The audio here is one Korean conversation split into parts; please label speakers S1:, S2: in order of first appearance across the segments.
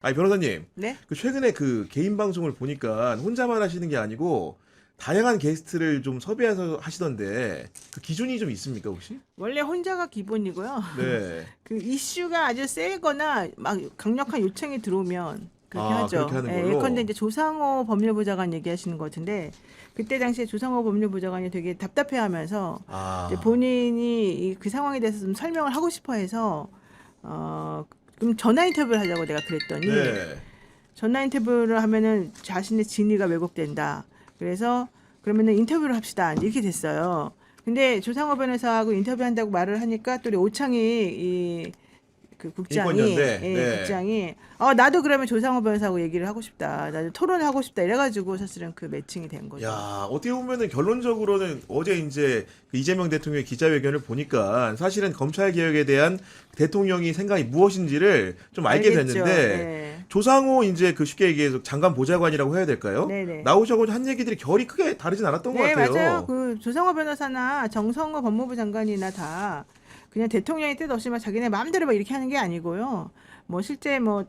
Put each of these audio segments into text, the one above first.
S1: 아니 변호사님,
S2: 네?
S1: 그 최근에 그 개인 방송을 보니까 혼자만 하시는 게 아니고 다양한 게스트를 좀 섭외해서 하시던데 그 기준이 좀 있습니까 혹시?
S2: 원래 혼자가 기본이고요.
S1: 네.
S2: 그 이슈가 아주 세거나 막 강력한 요청이 들어오면 그렇게 하죠.
S1: 그렇게 하는 걸로.
S2: 예컨대 이제 조상호 법률부 장관 얘기하시는 것 같은데 그때 당시에 조상호 법률부 장관이 되게 답답해하면서 이제 본인이 그 상황에 대해서 좀 설명을 하고 싶어해서 그럼 전화 인터뷰를 하자고 내가 그랬더니
S1: 네.
S2: 전화 인터뷰를 하면은 자신의 진위가 왜곡된다. 그래서 그러면은 인터뷰를 합시다. 이렇게 됐어요. 근데 조상호 변호사하고 인터뷰한다고 말을 하니까 또 우리 오창희 그 국장이
S1: 인권연대.
S2: 예,
S1: 네.
S2: 국장이 나도 그러면 조상호 변호사하고 얘기를 하고 싶다. 나도 토론을 하고 싶다. 이래가지고 사실은 그 매칭이 된 거죠.
S1: 야, 어떻게 보면은 결론적으로는 어제 이제 그 이재명 대통령의 기자회견을 보니까 사실은 검찰 개혁에 대한 대통령이 생각이 무엇인지를 좀 알게
S2: 알겠죠.
S1: 됐는데
S2: 네.
S1: 조상호 이제 그 쉽게 얘기해서 장관 보좌관이라고 해야 될까요?
S2: 네네.
S1: 나오자고 한 얘기들이 결이 크게 다르진 않았던 것
S2: 네,
S1: 같아요.
S2: 맞아요. 그 조상호 변호사나 정성호 법무부 장관이나 다 그냥 대통령의 뜻 없이 막 자기네 마음대로 막 이렇게 하는 게 아니고요. 뭐 실제 뭐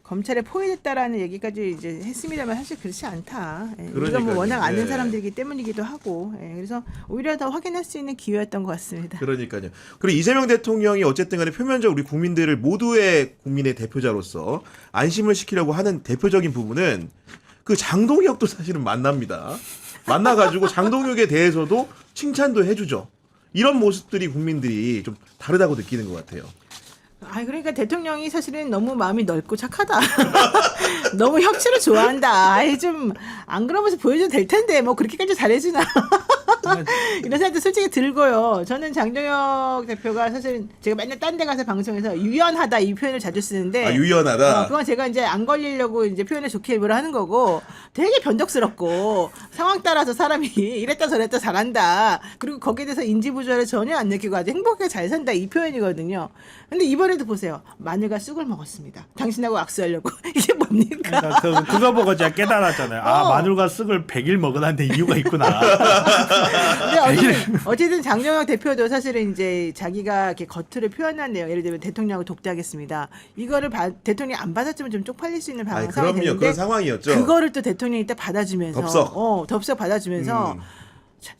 S2: 검찰에 포위됐다라는 얘기까지 이제 했습니다만 사실 그렇지 않다. 예, 우리가
S1: 그러니까요.
S2: 뭐 워낙 아는
S1: 네.
S2: 사람들이기 때문이기도 하고, 예, 그래서 오히려 더 확인할 수 있는 기회였던 것 같습니다.
S1: 그러니까요. 그리고 이재명 대통령이 어쨌든 간에 표면적으로 우리 국민들을 모두의 국민의 대표자로서 안심을 시키려고 하는 대표적인 부분은 그 장동혁도 사실은 만납니다. 만나가지고 장동혁에 대해서도 칭찬도 해주죠. 이런 모습들이 국민들이 좀 다르다고 느끼는 것 같아요.
S2: 그러니까 대통령이 사실은 너무 마음이 넓고 착하다. 너무 협치를 좋아한다. 좀 안 그러면서 보여줘도 될 텐데 뭐 그렇게까지 잘해주나. 이런 생각도 솔직히 들고요. 저는 장동혁 대표가 사실 제가 맨날 딴 데 가서 방송에서 유연하다 이 표현을 자주 쓰는데
S1: 유연하다.
S2: 그건 제가 이제 안 걸리려고 이제 표현을 좋게 일부러 하는 거고 되게 변덕스럽고 상황 따라서 사람이 이랬다 저랬다 잘한다. 그리고 거기에 대해서 인지 부조화를 전혀 안 느끼고 아주 행복하게 잘 산다 이 표현이거든요. 근데 이번에도 보세요. 마늘과 쑥을 먹었습니다. 당신하고 악수하려고. 이게 뭡니까?
S3: 그러니까 그거 보고 제가 깨달았잖아요. 마늘과 쑥을 100일 먹으라는데 이유가 있구나.
S2: 근데 어쨌든 장동혁 대표도 사실은 이제 자기가 이렇게 겉으로 표현한 내용, 예를 들면 대통령을 독재하겠습니다. 이거를 대통령이 안 받았으면 좀 쪽팔릴 수 있는 상황이
S1: 그럼요.
S2: 되는데
S1: 그런 상황이었죠.
S2: 그거를 또 대통령이 딱 받아주면서 덥석 받아주면서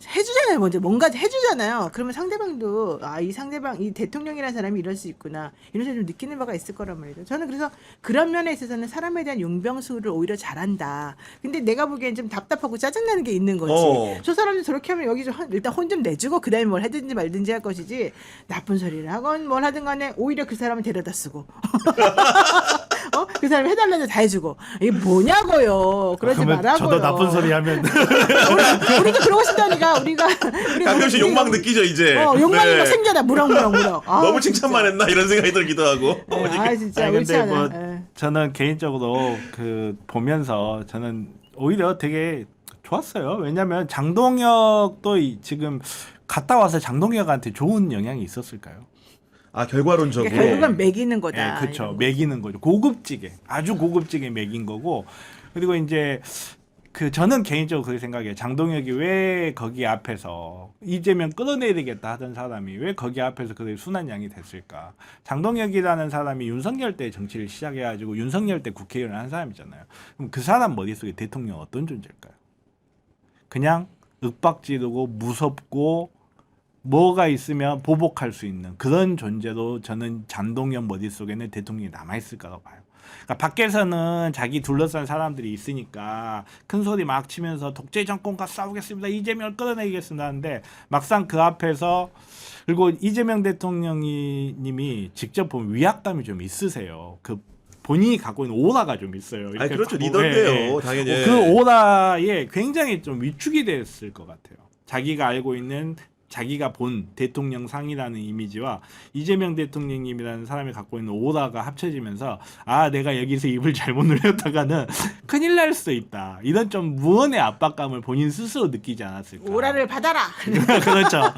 S2: 해주잖아요. 먼저 뭔가 해주잖아요. 그러면 상대방도 이 상대방 이 대통령이라는 사람이 이럴 수 있구나 이런 좀 느끼는 바가 있을 거란 말이죠. 저는 그래서 그런 면에 있어서는 사람에 대한 용병술을 오히려 잘한다. 근데 내가 보기엔 좀 답답하고 짜증나는 게 있는 거지. 저 사람이 저렇게 하면 여기 일단 혼 좀 내주고 그다음에 뭘 하든지 말든지 할 것이지 나쁜 소리를 하건 뭘 하든 간에 오히려 그 사람을 데려다 쓰고 그 사람이 해달라는 다 해주고 이게 뭐냐고요. 그러지 말라고요.
S3: 저도 나쁜 소리 하면
S2: 우리도 그러고 싶다니까 우리가
S1: 가끔씩 욕망 느끼죠 이제.
S2: 욕망이
S1: 네.
S2: 막 생겨나 무럭무럭.
S1: 너무 칭찬만 했나 이런 생각이 들기도 하고.
S2: 진짜
S3: 아니,
S2: 옳지
S3: 근데
S2: 않아.
S3: 저는 개인적으로 그 보면서 저는 오히려 되게 좋았어요. 왜냐하면 장동혁도 지금 갔다 와서 장동혁한테 좋은 영향이 있었을까요?
S1: 결과론적으로.
S2: 그러니까 결국은 매기는 거다.
S3: 네, 그렇죠. 매기는 거죠. 고급지게, 아주 고급지게 매긴 거고. 그리고 이제 저는 개인적으로 그렇게 생각해요. 장동혁이 왜 거기 앞에서 이재명 끌어내야 되겠다 하던 사람이 왜 거기 앞에서 그렇게 순한 양이 됐을까? 장동혁이라는 사람이 윤석열 때 정치를 시작해가지고 윤석열 때 국회의원을 한 사람이잖아요. 그럼 그 사람 머릿속에 대통령 어떤 존재일까요? 그냥 윽박지르고 무섭고 뭐가 있으면 보복할 수 있는 그런 존재로 저는 장동혁 머릿속에는 대통령이 남아있을 거라고 봐요. 그러니까 밖에서는 자기 둘러싼 사람들이 있으니까 큰 소리 막 치면서 독재 정권과 싸우겠습니다. 이재명을 끌어내겠습니다 하는데 막상 그 앞에서 그리고 이재명 대통령님이 직접 보면 위압감이 좀 있으세요. 본인이 갖고 있는 오라가 좀 있어요.
S1: 그렇죠. 리더인데요. 당연히.
S3: 그 오라에 굉장히 좀 위축이 됐을 것 같아요. 자기가 알고 있는 자기가 본 대통령상이라는 이미지와 이재명 대통령님이라는 사람이 갖고 있는 오라가 합쳐지면서 내가 여기서 입을 잘못 눌렸다가는 큰일 날 수도 있다. 이런 좀 무언의 압박감을 본인 스스로 느끼지 않았을까.
S2: 오라를 받아라.
S3: 그렇죠.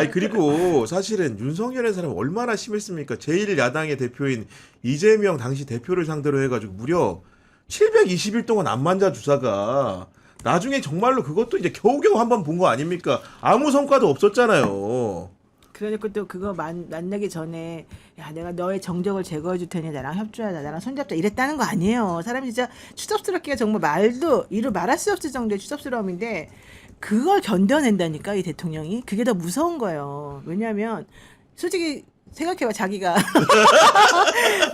S1: 그리고 사실은 윤석열이라는 사람이 얼마나 심했습니까? 제1야당의 대표인 이재명 당시 대표를 상대로 해가지고 무려 720일 동안 안만자 주사가 나중에 정말로 그것도 이제 겨우겨우 한번 본 거 아닙니까? 아무 성과도 없었잖아요.
S2: 그러니까 또 그거 만나기 전에 야 내가 너의 정적을 제거해 줄 테니 나랑 협조하자 나랑 손잡자 이랬다는 거 아니에요. 사람이 진짜 추접스럽기가 정말 이루 말할 수 없을 정도의 추접스러움인데 그걸 견뎌낸다니까 이 대통령이. 그게 더 무서운 거예요. 왜냐하면 솔직히 생각해봐 자기가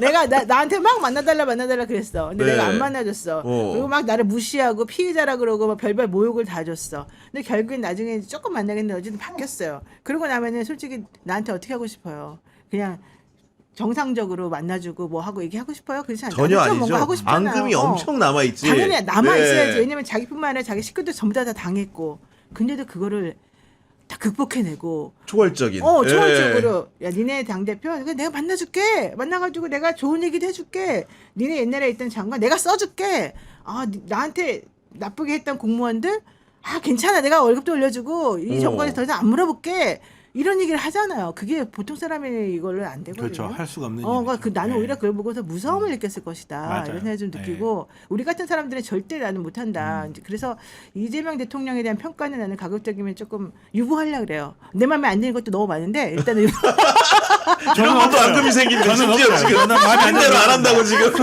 S2: 내가 나한테 막 만나달라 그랬어. 근데
S1: 네.
S2: 내가 안 만나줬어. 그리고 막 나를 무시하고 피해자라 그러고 막 별별 모욕을 다 줬어. 근데 결국엔 나중에 조금 만나겠는데 어쨌든 바뀌었어요. 그러고 나면은 솔직히 나한테 어떻게 하고 싶어요. 그냥 정상적으로 만나주고 뭐 하고 얘기하고 싶어요? 그렇지 않아요.
S1: 전혀
S2: 좀
S1: 아니죠.
S2: 뭔가 하고 싶잖아요.
S1: 앙금이 엄청 남아있지.
S2: 당연히 남아있어야지.
S1: 네.
S2: 왜냐면 자기뿐만 아니라 자기 식구들 전부 다 당했고 근데도 그거를 다 극복해내고
S1: 초월적인.
S2: 초월적으로 야 니네 당대표 내가 만나줄게 만나가지고 내가 좋은 얘기도 해줄게 니네 옛날에 있던 장관 내가 써줄게 나한테 나쁘게 했던 공무원들 괜찮아 내가 월급도 올려주고 이 정권에서 더 이상 안 물어볼게 이런 얘기를 하잖아요. 그게 보통 사람이 이걸로 안 되거든요.
S3: 그렇죠. 할 수가 없는
S2: 그러니까 나는
S3: 네.
S2: 오히려 그걸 보고서 무서움을 느꼈을 것이다.
S3: 맞아요.
S2: 이런 생각이 좀 느끼고 우리 같은 사람들은 절대 나는 못한다. 이제 그래서 이재명 대통령에 대한 평가는 나는 가급적이면 조금 유보하려고 그래요. 내 마음에 안 드는 것도 너무 많은데 일단은
S1: 이런 것도 앙금이 생기는데 심지어 지금
S3: 저는 마음에 안
S1: 대로 안
S3: 들어요.
S1: 한다고 지금.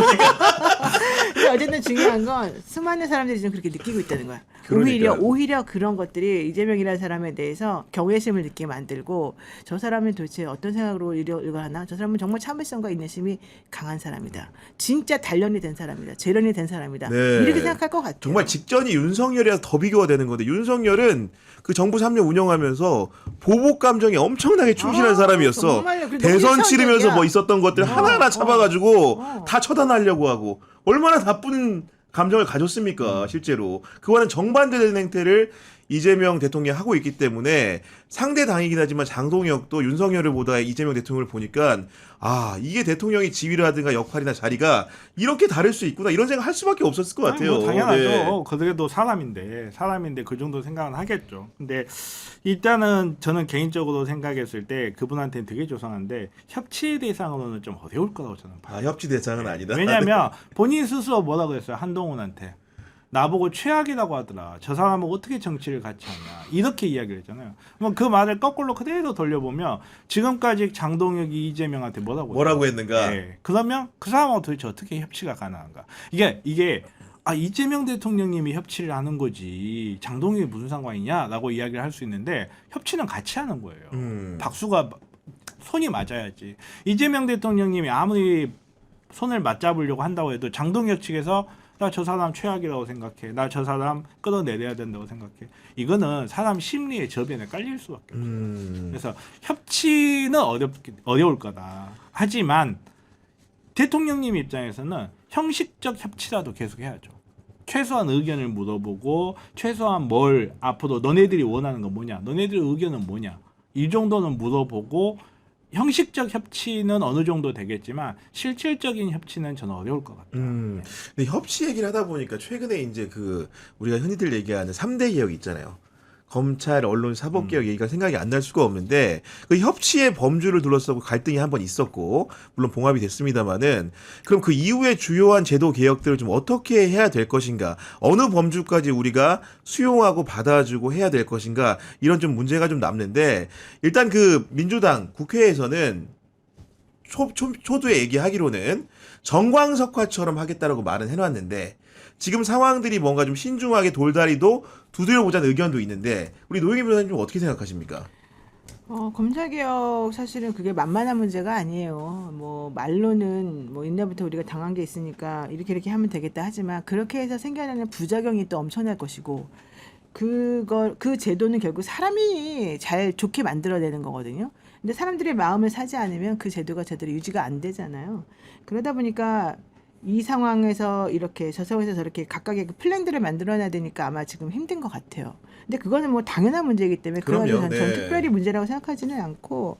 S2: 근데 어쨌든 중요한 건 수많은 사람들이 지금 그렇게 느끼고 있다는 거야.
S1: 그러니까요.
S2: 오히려 그런 것들이 이재명이라는 사람에 대해서 경외심을 느끼게 만들고 저 사람은 도대체 어떤 생각으로 이걸 하나? 저 사람은 정말 참을성과 인내심이 강한 사람이다. 진짜 단련이 된 사람이다. 재련이 된 사람이다.
S1: 네.
S2: 이렇게 생각할 것 같아요.
S1: 정말 직전이 윤석열이라서 더 비교가 되는 건데 윤석열은 그 정부 3년 운영하면서 보복 감정에 엄청나게 충실한 사람이었어.
S2: 정말요. 그리고
S1: 대선
S2: 너무
S1: 치르면서
S2: 일차원적이야.
S1: 뭐 있었던 것들 하나하나 잡아가지고 다 처단하려고 하고 얼마나 나쁜 감정을 가졌습니까 실제로. 그와는 정반대되는 행태를 이재명 대통령이 하고 있기 때문에 상대 당이긴 하지만 장동혁도 윤석열을 보다 이재명 대통령을 보니까 이게 대통령의 지위라든가 역할이나 자리가 이렇게 다를 수 있구나 이런 생각 할 수밖에 없었을 것 같아요.
S3: 뭐 당연하죠.
S1: 네.
S3: 그래도 사람인데 그 정도 생각은 하겠죠. 근데 일단은 저는 개인적으로 생각했을 때 그분한테는 되게 조성한데 협치 대상으로는 좀 어려울 거라고 저는 봐요.
S1: 협치 대상은 아니다.
S3: 왜냐하면 본인 스스로 뭐라 그랬어요. 한동훈한테. 나보고 최악이라고 하더라. 저 사람은 어떻게 정치를 같이 하냐. 이렇게 이야기를 했잖아요. 그 말을 거꾸로 그대로 돌려보면 지금까지 장동혁이 이재명한테
S1: 뭐라고 했는가?
S3: 네. 그러면 그 사람하고 도대체 어떻게 협치가 가능한가. 이게 이재명 대통령님이 협치를 하는 거지 장동혁이 무슨 상관이냐라고 이야기를 할 수 있는데 협치는 같이 하는 거예요. 박수가 손이 맞아야지. 이재명 대통령님이 아무리 손을 맞잡으려고 한다고 해도 장동혁 측에서 나 저 사람 최악이라고 생각해. 나 저 사람 끌어내려야 된다고 생각해. 이거는 사람 심리의 저변에 깔릴 수밖에 없어요. 그래서 협치는 어려울 거다. 하지만 대통령님 입장에서는 형식적 협치라도 계속 해야죠. 최소한 의견을 물어보고 최소한 뭘 앞으로 너네들이 원하는 건 뭐냐. 너네들의 의견은 뭐냐. 이 정도는 물어보고 형식적 협치는 어느 정도 되겠지만 실질적인 협치는 저는 어려울 것 같아요.
S1: 근데 협치 얘기를 하다 보니까 최근에 이제 우리가 흔히들 얘기하는 3대 개혁 있잖아요. 검찰, 언론, 사법개혁 얘기가 생각이 안 날 수가 없는데 그 협치의 범주를 둘러싸고 갈등이 한번 있었고 물론 봉합이 됐습니다만은 그럼 그 이후에 주요한 제도 개혁들을 좀 어떻게 해야 될 것인가 어느 범주까지 우리가 수용하고 받아주고 해야 될 것인가 이런 좀 문제가 좀 남는데 일단 민주당 국회에서는 초두에 얘기하기로는 정광석화처럼 하겠다라고 말은 해놨는데 지금 상황들이 뭔가 좀 신중하게 돌다리도 두드려보자는 의견도 있는데 우리 노영희 변호사님 좀 어떻게 생각하십니까?
S2: 검찰개혁 사실은 그게 만만한 문제가 아니에요. 말로는 옛날부터 우리가 당한 게 있으니까 이렇게 하면 되겠다 하지만 그렇게 해서 생겨나는 부작용이 또 엄청날 것이고 그 제도는 결국 사람이 잘 좋게 만들어내는 거거든요. 근데 사람들의 마음을 사지 않으면 그 제도가 제대로 유지가 안 되잖아요. 그러다 보니까 이 상황에서 저 상황에서 저렇게 각각의 플랜들을 만들어놔야 되니까 아마 지금 힘든 것 같아요. 근데 그거는 당연한 문제이기 때문에
S1: 그럼요.
S2: 전 특별히 문제라고 생각하지는 않고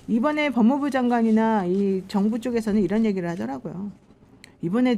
S2: 이번에 법무부 장관이나 이 정부 쪽에서는 이런 얘기를 하더라고요. 이번에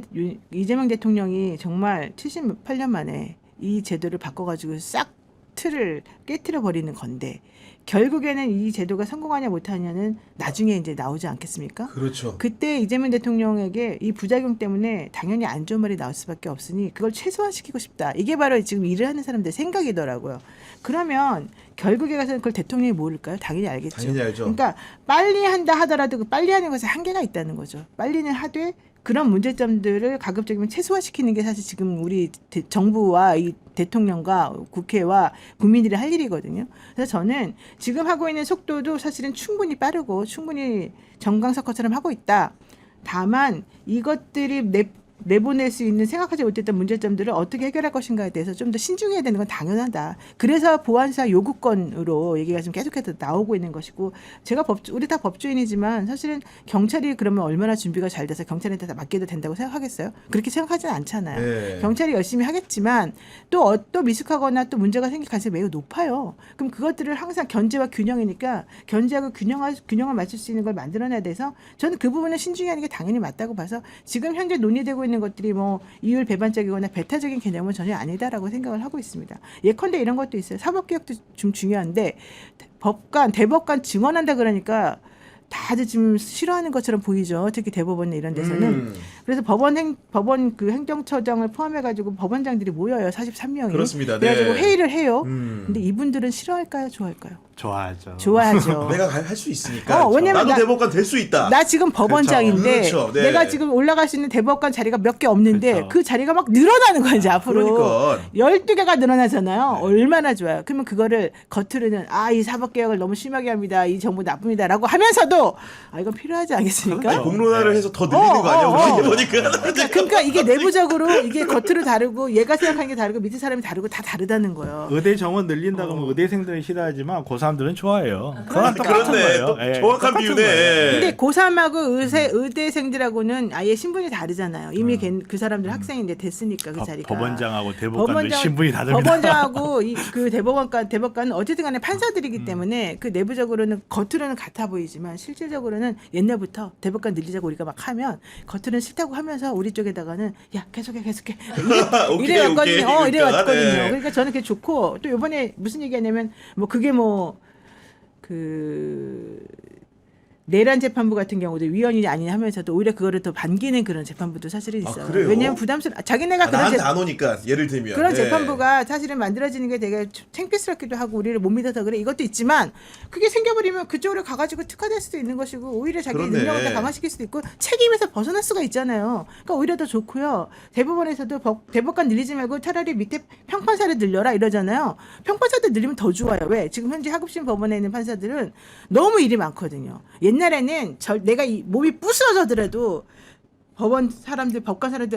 S2: 이재명 대통령이 정말 78년 만에 이 제도를 바꿔가지고 싹 틀을 깨트려 버리는 건데 결국에는 이 제도가 성공하냐 못하냐는 나중에 이제 나오지 않겠습니까?
S1: 그렇죠.
S2: 그때 이재명 대통령에게 이 부작용 때문에 당연히 안 좋은 말이 나올 수밖에 없으니 그걸 최소화시키고 싶다. 이게 바로 지금 일을 하는 사람들의 생각이더라고요. 그러면 결국에 가서는 그걸 대통령이 모를까요? 당연히 알겠죠.
S1: 당연히 알죠.
S2: 그러니까 빨리 한다 하더라도 그 빨리 하는 것에 한계가 있다는 거죠. 빨리는 하되 그런 문제점들을 가급적이면 최소화시키는 게 사실 지금 우리 정부와 이 대통령과 국회와 국민들이 할 일이거든요. 그래서 저는 지금 하고 있는 속도도 사실은 충분히 빠르고 충분히 정강석화처럼 하고 있다. 다만 이것들이 내보낼 수 있는 생각하지 못했던 문제점들을 어떻게 해결할 것인가에 대해서 좀 더 신중해야 되는 건 당연하다. 그래서 보안사 요구권으로 얘기가 지금 계속해서 나오고 있는 것이고 제가 우리 다 법조인이지만 사실은 경찰이 그러면 얼마나 준비가 잘 돼서 경찰한테 다 맡겨도 된다고 생각하겠어요? 그렇게 생각하지는 않잖아요.
S1: 네.
S2: 경찰이 열심히 하겠지만 또 미숙하거나 또 문제가 생길 가능성이 매우 높아요. 그럼 그것들을 항상 견제와 균형이니까 견제하고 균형을 맞출 수 있는 걸 만들어내야 돼서 저는 그 부분을 신중히 하는 게 당연히 맞다고 봐서 지금 현재 논의되고 있는 것들이 뭐 이율 배반적이거나 배타적인 개념은 전혀 아니다라고 생각을 하고 있습니다. 예컨대 이런 것도 있어요. 사법개혁도 좀 중요한데 대법관 증언한다 그러니까 다들 지금 싫어하는 것처럼 보이죠. 특히 대법원 이런 데서는. 그래서 법원 그 행정처장을 포함해가지고 법원장들이 모여요. 43명이.
S1: 그렇습니다.
S2: 그래가지고
S1: 네.
S2: 회의를 해요. 근데 이분들은 싫어할까요? 좋아할까요?
S3: 좋아하죠.
S2: 좋아하죠.
S1: 내가 할 수 있으니까.
S2: 왜냐면
S1: 나도 대법관 될 수 있다.
S2: 나 지금 법원장인데
S1: 그렇죠. 네.
S2: 내가 지금 올라갈 수 있는 대법관 자리가 몇 개 없는데
S3: 그렇죠.
S2: 그 자리가 막 늘어나는 거야 이제 앞으로.
S1: 그러니까.
S2: 12개가 늘어나잖아요. 얼마나 좋아요. 그러면 그거를 겉으로는 이 사법개혁을 너무 심하게 합니다. 이 정부 나쁩니다. 라고 하면서도 이건 필요하지 않겠습니까?
S1: 아니, 공론화를 해서 더 늘리는 거 아니야? 우리 보니까.
S2: 그러니까 이게 내부적으로 이게 겉으로 다르고 얘가 생각하는 게 다르고 밑에 사람이 다르고 다 다르다는 거예요.
S3: 의대 정원 늘린다 그러면 의대생들은 싫어하지만 고3들은 좋아해요. 그건 똑같은
S1: 그렇네.
S3: 거예요.
S1: 또
S3: 예,
S1: 정확한
S3: 똑같은
S1: 비유네.
S3: 거예요.
S2: 근데 고3하고 의대생들하고는 아예 신분이 다르잖아요. 이미 그 사람들 학생이 이제 됐으니까 그 자리가.
S3: 법원장하고 대법관들 신분이 다릅니다.
S2: 법원장하고 그 대법관은 어쨌든 간에 판사들이기 때문에 그 내부적으로는 겉으로는 같아 보이지만 실질적으로는 옛날부터 대법관 늘리자고 우리가 막 하면 겉으로는 싫다고 하면서 우리 쪽에다가는 야 계속해 이래 왔거든요. 이래 왔거든요.
S1: 네.
S2: 그러니까 저는 그게 좋고 또 이번에 무슨 얘기하냐면 뭐 그게 내란 재판부 같은 경우도 위헌이 아니냐 하면서도 오히려 그거를 더 반기는 그런 재판부도 사실은 있어요.
S1: 그래요?
S2: 왜냐하면 자기네가 그런
S1: 나한테 안 오니까 예를 들면.
S2: 그런
S1: 네.
S2: 재판부가 사실은 만들어지는 게 되게 창피스럽기도 하고 우리를 못 믿어서 그래 이것도 있지만 그게 생겨버리면 그쪽으로 가가지고 특화될 수도 있는 것이고 오히려 자기
S1: 그러네.
S2: 능력을 더 강화시킬 수도 있고 책임에서 벗어날 수가 있잖아요. 그러니까 오히려 더 좋고요. 대법원에서도 대법관 늘리지 말고 차라리 밑에 평판사를 늘려라 이러잖아요. 평판사들 늘리면 더 좋아요. 왜? 지금 현재 하급심 법원에 있는 판사들은 너무 일이 많거든요. 옛날에는 내가 이 몸이 부스러져더라도 법관 사람들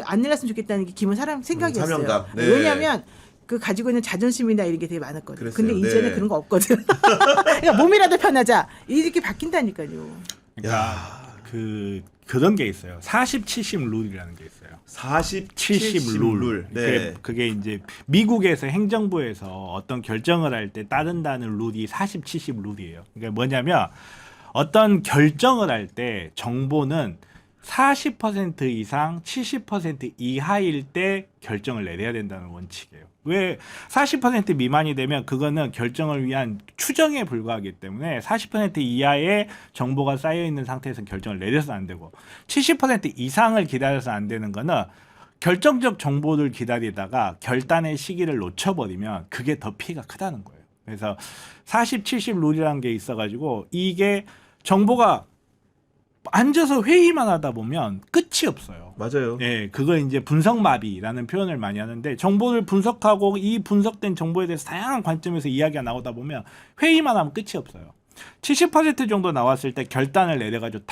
S2: 안 늘렸으면 좋겠다는 게 기본 사람 생각이었어요.
S1: 사명감. 네.
S2: 왜냐하면 그 가지고 있는 자존심이나 이런 게 되게 많았거든요.
S1: 그랬어요.
S2: 근데 이제는
S1: 네.
S2: 그런 거 없거든. 그러니까 몸이라도 편하자 이렇게 바뀐다니까요.
S3: 그러니까 그런 게 있어요. 40-70 룰이라는 게 있어요.
S1: 40-70 룰. 네.
S3: 그게 이제 미국에서 행정부에서 어떤 결정을 할 때 따른다는 룰이 40-70 룰이에요. 그러니까 뭐냐면 어떤 결정을 할 때 정보는 40% 이상 70% 이하일 때 결정을 내려야 된다는 원칙이에요. 왜 40% 미만이 되면 그거는 결정을 위한 추정에 불과하기 때문에 40% 이하의 정보가 쌓여 있는 상태에서 결정을 내려서 안 되고 70% 이상을 기다려서 안 되는 거는 결정적 정보를 기다리다가 결단의 시기를 놓쳐버리면 그게 더 피해가 크다는 거예요. 그래서 40-70 룰이라는 게 있어가지고 이게 정보가 앉아서 회의만 하다 보면 끝이 없어요.
S1: 맞아요.
S3: 예, 그거 이제 분석마비라는 표현을 많이 하는데 정보를 분석하고 이 분석된 정보에 대해서 다양한 관점에서 이야기가 나오다 보면 회의만 하면 끝이 없어요. 70% 정도 나왔을 때 결단을 내려가지고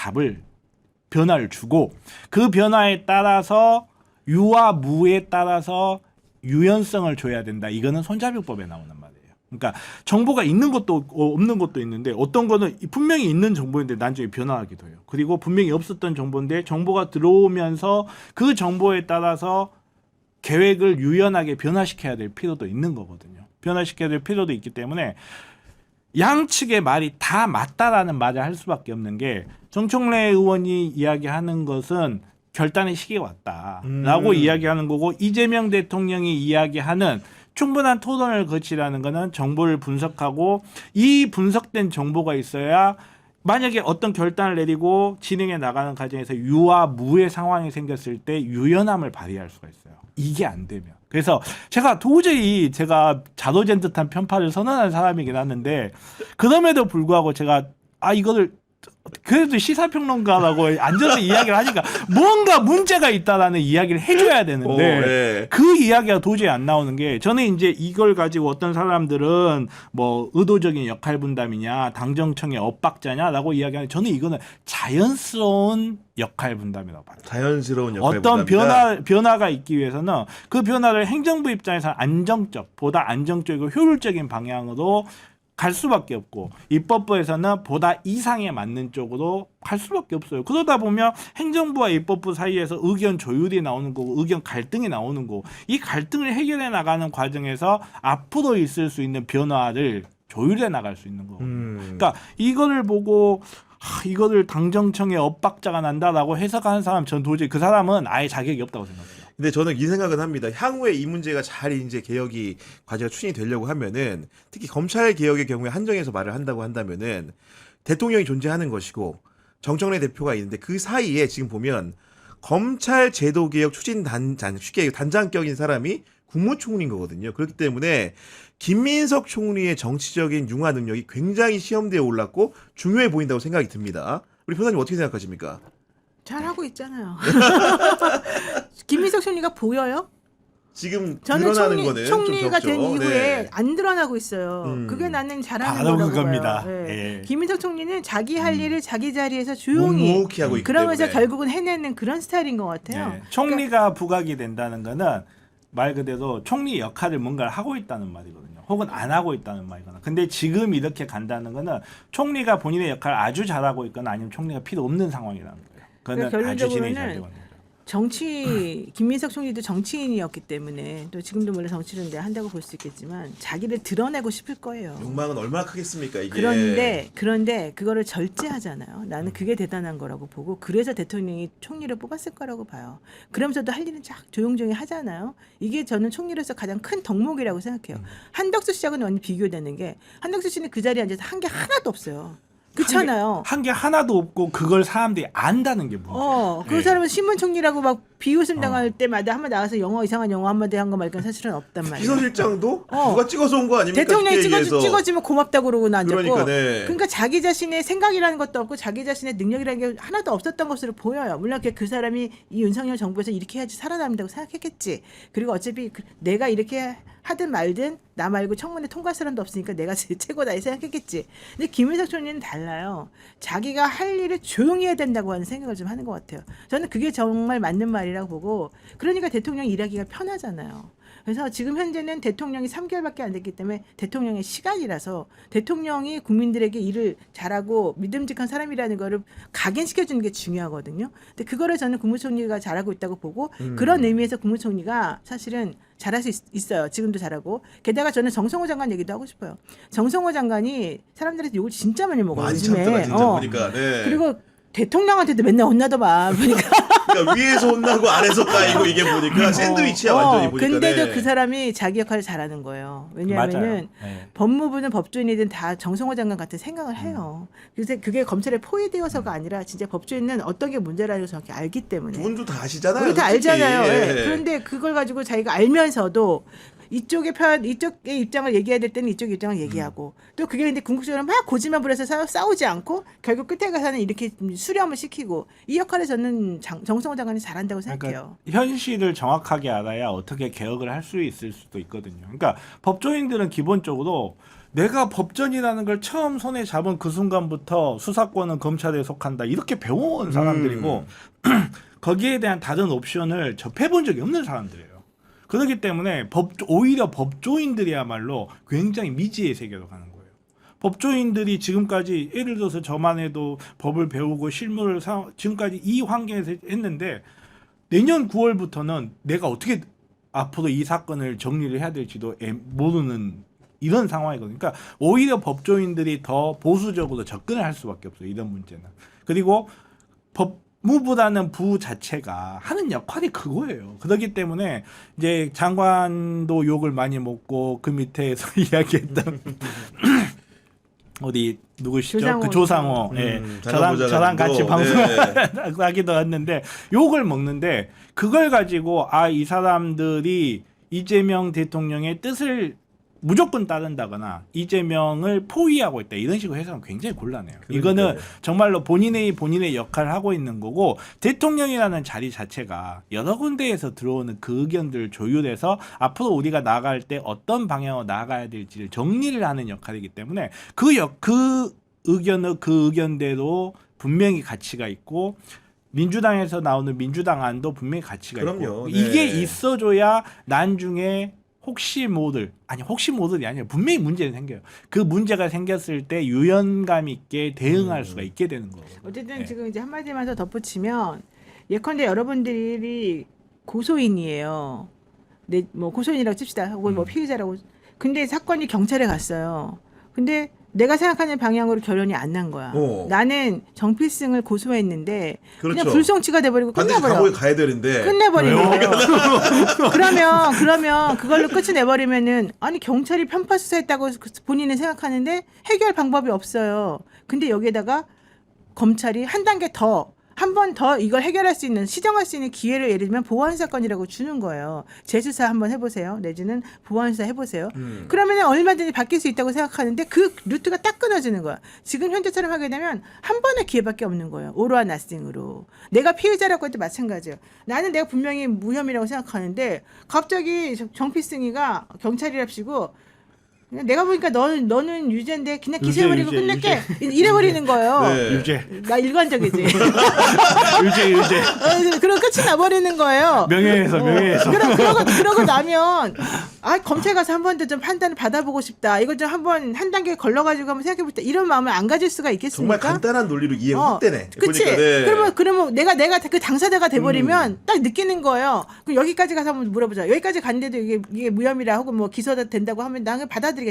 S3: 변화를 주고 그 변화에 따라서 유와 무에 따라서 유연성을 줘야 된다. 이거는 손자병법에 나오는 말이에요. 그러니까 정보가 있는 것도 없는 것도 있는데 어떤 거는 분명히 있는 정보인데 나중에 변화하기도 해요. 그리고 분명히 없었던 정보인데 정보가 들어오면서 그 정보에 따라서 계획을 유연하게 변화시켜야 될 필요도 있는 거거든요. 변화시켜야 될 필요도 있기 때문에 양측의 말이 다 맞다라는 말을 할 수밖에 없는 게 정청래 의원이 이야기하는 것은 결단의 시기가 왔다라고 이야기하는 거고 이재명 대통령이 이야기하는 충분한 토론을 거치라는 거는 정보를 분석하고 이 분석된 정보가 있어야 만약에 어떤 결단을 내리고 진행해 나가는 과정에서 유와 무의 상황이 생겼을 때 유연함을 발휘할 수가 있어요. 이게 안 되면. 그래서 제가 도저히 제가 자도된 듯한 편파를 선언한 사람이긴 하는데 그럼에도 불구하고 제가 이거를 그래도 시사평론가라고 앉아서 이야기를 하니까 뭔가 문제가 있다라는 이야기를 해줘야 되는데
S1: 네.
S3: 그 이야기가 도저히 안 나오는 게 저는 이제 이걸 가지고 어떤 사람들은 뭐 의도적인 역할 분담이냐 당정청의 엇박자냐라고 이야기하는데 저는 이거는 자연스러운 역할 분담이라고 봐요.
S1: 자연스러운 역할
S3: 어떤
S1: 분담이다.
S3: 변화가 있기 위해서는 그 변화를 행정부 입장에서 보다 안정적이고 효율적인 방향으로 갈 수밖에 없고 입법부에서는 보다 이상에 맞는 쪽으로 갈 수밖에 없어요. 그러다 보면 행정부와 입법부 사이에서 의견 조율이 나오는 거고 의견 갈등이 나오는 거고 이 갈등을 해결해 나가는 과정에서 앞으로 있을 수 있는 변화를 조율해 나갈 수 있는 거고. 그러니까 이거를 보고 이거를 당정청의 엇박자가 난다라고 해석하는 사람 전 도저히 그 사람은 아예 자격이 없다고 생각해요.
S1: 근데 저는 이 생각은 합니다. 향후에 이 문제가 잘 이제 개혁이 과제가 추진이 되려고 하면은 특히 검찰 개혁의 경우에 한정해서 말을 한다고 한다면은 대통령이 존재하는 것이고 정청래 대표가 있는데 그 사이에 지금 보면 검찰 제도 개혁 추진 쉽게 단장격인 사람이 국무총리인 거거든요. 그렇기 때문에 김민석 총리의 정치적인 융화 능력이 굉장히 시험대에 올랐고 중요해 보인다고 생각이 듭니다. 우리 변호사님 어떻게 생각하십니까?
S2: 잘하고 있잖아요. 김민석 총리가 보여요?
S1: 지금
S2: 저는
S1: 드러나는 거는
S2: 총리가
S1: 좀
S2: 된
S1: 적죠.
S2: 이후에
S1: 네.
S2: 안 드러나고 있어요. 그게 나는 잘하는
S3: 바로
S2: 거라고
S3: 그겁니다.
S2: 봐요. 네.
S3: 예.
S2: 김민석 총리는 자기 할 일을 자기 자리에서 조용히
S1: 묵묵히 하고 있기
S2: 그러면서
S1: 때문에.
S2: 결국은 해내는 그런 스타일인 것 같아요.
S3: 네. 총리가 부각이 된다는 거는 말 그대로 총리 역할을 뭔가를 하고 있다는 말이거든요. 혹은 안 하고 있다는 말이거나. 근데 지금 이렇게 간다는 거는 총리가 본인의 역할을 아주 잘하고 있거나 아니면 총리가 필요 없는 상황이라는 거예요. 그거는
S2: 그러니까
S3: 아주 진행이 잘
S2: 결론적으로는
S3: 되고 있는 거죠.
S2: 김민석 총리도 정치인이었기 때문에 또 지금도 물론 정치를 한다고 볼 수 있겠지만 자기를 드러내고 싶을 거예요.
S1: 욕망은 얼마나 크겠습니까 이게.
S2: 그런데 그거를 절제하잖아요. 나는 그게 대단한 거라고 보고 그래서 대통령이 총리를 뽑았을 거라고 봐요. 그러면서도 할 일은 쫙 조용조용히 하잖아요. 이게 저는 총리로서 가장 큰 덕목이라고 생각해요. 한덕수 씨하고는 완전 비교되는 게 한덕수 씨는 그 자리에 앉아서 한 게 하나도 없어요. 그렇잖아요.
S3: 한 게 하나도 없고 그걸 사람들이 안다는 게 문제예요.
S2: 그 사람은 신문 총리라고 막 비웃음 당할 때마다 한번 나가서 이상한 영어 한마디 한 거 말고는 사실은 없단 말이에요.
S1: 비서실장도 누가 찍어서 온 거 아닙니까?
S2: 대통령이
S1: 쉽게 얘기해서.
S2: 찍어주면 고맙다고 그러고 앉았고
S1: 그러니까, 네.
S2: 그러니까 자기 자신의 생각이라는 것도 없고 자기 자신의 능력이라는 게 하나도 없었던 것으로 보여요. 물론 그 사람이 이 윤석열 정부에서 이렇게 해야지 살아남는다고 생각했겠지. 그리고 어차피 내가 이렇게 하든 말든 나 말고 청문회 통과할 사람도 없으니까 내가 제일 최고다 이 생각했겠지. 근데 김민석 총리는 달라요. 자기가 할 일을 조용히 해야 된다고 하는 생각을 좀 하는 것 같아요. 저는 그게 정말 맞는 말이라고 보고 그러니까 대통령이 일하기가 편하잖아요. 그래서 지금 현재는 대통령이 3개월밖에 안 됐기 때문에 대통령의 시간이라서 대통령이 국민들에게 일을 잘하고 믿음직한 사람이라는 거를 각인시켜주는 게 중요하거든요. 근데 그거를 저는 국무총리가 잘하고 있다고 보고 그런 의미에서 국무총리가 사실은 잘할 수 있어요. 지금도 잘하고. 게다가 저는 정성호 장관 얘기도 하고 싶어요. 정성호 장관이 사람들한테 욕을 진짜 많이 먹어요.
S1: 많이
S2: 요즘에.
S1: 참다가 진짜 보니까. 네.
S2: 그리고 대통령한테도 맨날 혼나더만. 보니까.
S1: 그러니까 위에서 혼나고 아래서 까이고 이게 보니까 샌드위치야 완전히 보니까.
S2: 근데도
S1: 네.
S2: 그 사람이 자기 역할을 잘하는 거예요. 왜냐하면은
S3: 네.
S2: 법무부는 법조인이든 다 정성호 장관 같은 생각을 해요. 그래서 그게 검찰에 포위되어서가 아니라 진짜 법조인은 어떤 게 문제라는 걸 정확히 알기 때문에.
S1: 두 분도 다 아시잖아요.
S2: 우리 다
S1: 솔직히.
S2: 알잖아요. 예.
S1: 예.
S2: 그런데 그걸 가지고 자기가 알면서도 이쪽의 입장을 얘기해야 될 때는 이쪽의 입장을 얘기하고 또 그게 근데 궁극적으로 막 고집만 부려서 싸우지 않고 결국 끝에 가서는 이렇게 수렴을 시키고 이 역할을 저는 정성호 장관이 잘한다고 생각해요.
S3: 그러니까 현실을 정확하게 알아야 어떻게 개혁을 할 수 있을 수도 있거든요. 그러니까 법조인들은 기본적으로 내가 법전이라는 걸 처음 손에 잡은 그 순간부터 수사권은 검찰에 속한다 이렇게 배워온 사람들이고 거기에 대한 다른 옵션을 접해본 적이 없는 사람들이에요. 그렇기 때문에 오히려 법조인들이야말로 굉장히 미지의 세계로 가는 거예요. 법조인들이 지금까지 예를 들어서 저만 해도 법을 배우고 실무를 지금까지 이 환경에서 했는데 내년 9월부터는 내가 어떻게 앞으로 이 사건을 정리를 해야 될지도 모르는 이런 상황이거든요. 그러니까 오히려 법조인들이 더 보수적으로 접근을 할 수밖에 없어요. 이런 문제는. 그리고 무보다는 부 자체가 하는 역할이 그거예요. 그렇기 때문에 이제 장관도 욕을 많이 먹고 그 밑에서 이야기했던 어디 누구시죠?
S2: 조상호.
S3: 그 조상호. 예.
S1: 장관
S3: 저랑 같이
S1: 보좌관도,
S3: 방송하기도 했는데 욕을 먹는데 그걸 가지고 아 이 사람들이 이재명 대통령의 뜻을 무조건 따른다거나 이재명을 포위하고 있다 이런 식으로 해석은 굉장히 곤란해요. 이거는 정말로 본인의 역할을 하고 있는 거고 대통령이라는 자리 자체가 여러 군데에서 들어오는 그 의견들을 조율해서 앞으로 우리가 나아갈 때 어떤 방향으로 나아가야 될지를 정리를 하는 역할이기 때문에 그 의견대로 분명히 가치가 있고 민주당에서 나오는 민주당 안도 분명히 가치가
S1: 그럼요.
S3: 있고
S1: 네.
S3: 이게 있어줘야 나중에 혹시 모를 이 아니라 분명히 문제는 생겨요. 그 문제가 생겼을 때 유연감 있게 대응할 수가 있게 되는 거거든요.
S2: 어쨌든
S3: 네.
S2: 지금 이제 한마디만 더 덧붙이면 예컨대 여러분들이 고소인이에요. 뭐 고소인이라고 칩시다. 혹은 뭐 피의자라고. 근데 사건이 경찰에 갔어요. 근데 내가 생각하는 방향으로 결론이 안 난 거야. 나는 정필승을 고소했는데
S1: 그렇죠.
S2: 그냥 불송치가 돼버리고
S1: 반드시
S2: 끝내버려.
S1: 감옥에 가야 되는데.
S2: 끝내버리는 거예요. 그러면 그걸로 끝이 내버리면은 아니 경찰이 편파 수사했다고 본인은 생각하는데 해결 방법이 없어요. 근데 여기에다가 검찰이 한 단계 더 한 번 더 이걸 해결할 수 있는 시정할 수 있는 기회를 예를 들면 보안 사건이라고 주는 거예요. 재수사 한번 해보세요. 내지는 보안 수사 해보세요. 그러면 얼마든지 바뀔 수 있다고 생각하는데 그 루트가 딱 끊어지는 거야. 지금 현재처럼 하게 되면 한 번의 기회밖에 없는 거예요. 오로아 나싱으로. 내가 피해자라고 해도 마찬가지예요. 나는 내가 분명히 무혐의라고 생각하는데 갑자기 정필승이가 경찰이랍시고 내가 보니까 너는 유죄인데 그냥 기소해버리고 끝낼게 이래버리는 거예요.
S1: 네.
S3: 유죄.
S2: 나 일관적이지.
S3: 유죄.
S2: 그럼 끝이 나버리는 거예요.
S3: 명예훼손.
S2: 그러고 나면 검찰 가서 한 번 더 좀 판단을 받아보고 싶다. 이걸 좀 한 단계 걸러가지고 한번 생각해보자. 이런 마음을 안 가질 수가 있겠습니까?
S1: 정말 간단한 논리로 이해가 확 되네.
S2: 그치?
S1: 보니까, 네.
S2: 그러면 내가 그 당사자가 돼버리면 딱 느끼는 거예요. 그럼 여기까지 가서 한번 물어보자. 여기까지 갔는데도 이게 무혐의라 혹은 뭐 기소가 된다고 하면 나는 받아들이겠다.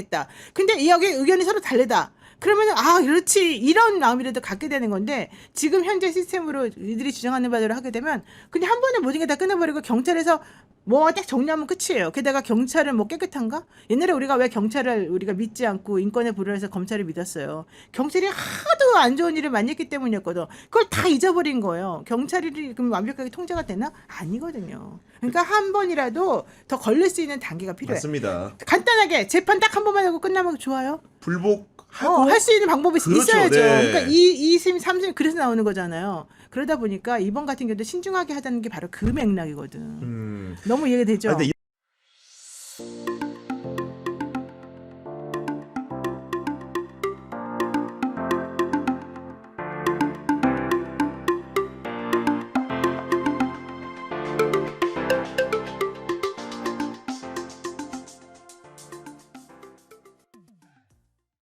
S2: 근데 여기 의견이 서로 다르다. 그러면 그렇지 이런 마음이라도 갖게 되는 건데 지금 현재 시스템으로 이들이 주장하는 바대로 하게 되면 그냥 한 번에 모든 게 다 끝내버리고 경찰에서 뭐 딱 정리하면 끝이에요. 게다가 경찰은 뭐 깨끗한가? 옛날에 우리가 왜 경찰을 우리가 믿지 않고 인권에 불효해서 검찰을 믿었어요. 경찰이 하도 안 좋은 일을 많이 했기 때문이었거든. 그걸 다 잊어버린 거예요. 경찰이 그럼 완벽하게 통제가 되나? 아니거든요. 그러니까 한 번이라도 더 걸릴 수 있는 단계가 필요해.
S1: 맞습니다.
S2: 간단하게 재판 딱 한 번만 하고 끝나면 좋아요.
S1: 불복하고
S2: 할 수 있는 방법이
S1: 그렇죠,
S2: 있어야죠.
S1: 네.
S2: 그러니까 2심, 3심 그래서 나오는 거잖아요. 그러다 보니까 이번 같은 경우도 신중하게 하자는 게 바로 그 맥락이거든. 너무 이해가 되죠?
S1: 근데